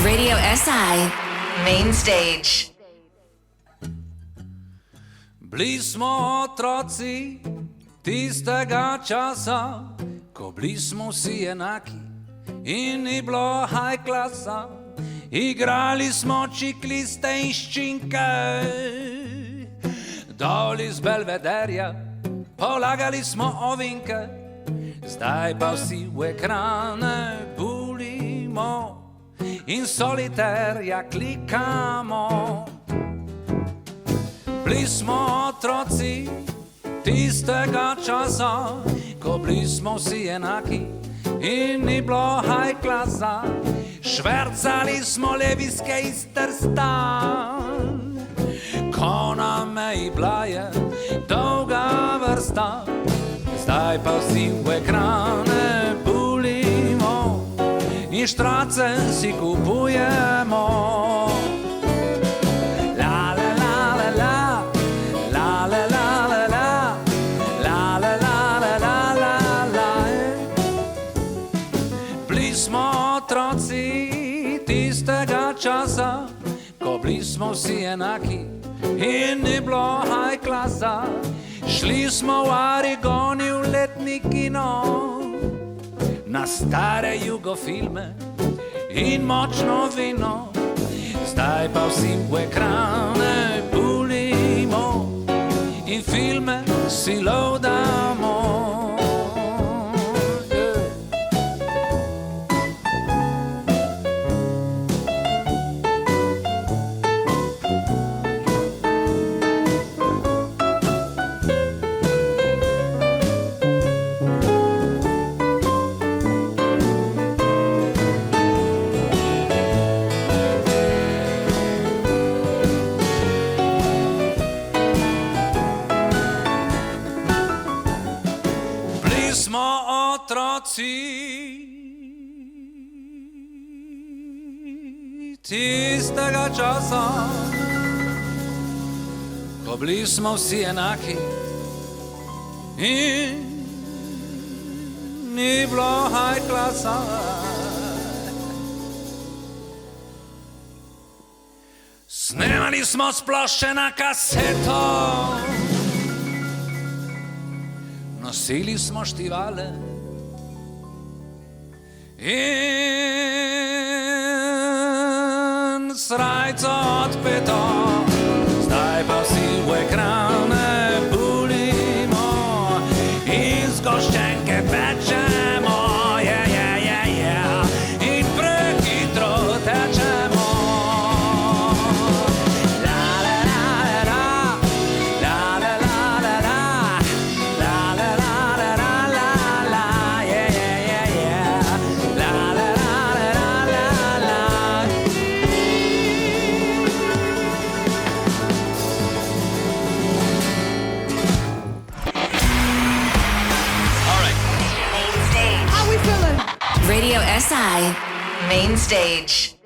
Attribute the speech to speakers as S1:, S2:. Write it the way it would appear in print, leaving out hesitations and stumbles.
S1: Radio SI Main Stage.
S2: Bili smo otroci tistega časa, ko bili smo vsi enaki in ni bilo high klasa. Igrali smo čikliste in ščinke, dol iz Belvederja, polagali smo ovinke. Zdaj pa vsi v ekrane bulimo in soliterja klikamo. Bili smo otroci tistega časa, ko bili smo vsi enaki in ni bilo high klasa. Švercali smo leviske iz Trsta, ko na meji bila je dolga vrsta. Zdaj pa vsi v ekrane bulimo in štrace si kupujemo. La la la la la, la la la la la, la la la la la la la. Bili smo otroci tistega časa, ko bili smo vsi enaki in ni bilo high klasa. Šli smo v Arigoni v letni kino, na stare jugofilme in močno vino. Zdaj pa vsi v ekrane bulimo in filme si loadamo. Smo otroci tistega časa, ko bili smo vsi enaki in ni bilo high klasa. Snemali smo splošče na kaseto, nosili smo štivale in srajco odpeto. Zdaj pa vsi v ekrane bulimo in zgoščenke pečemo, in prehitro tečemo.
S1: Radio SI Main Stage.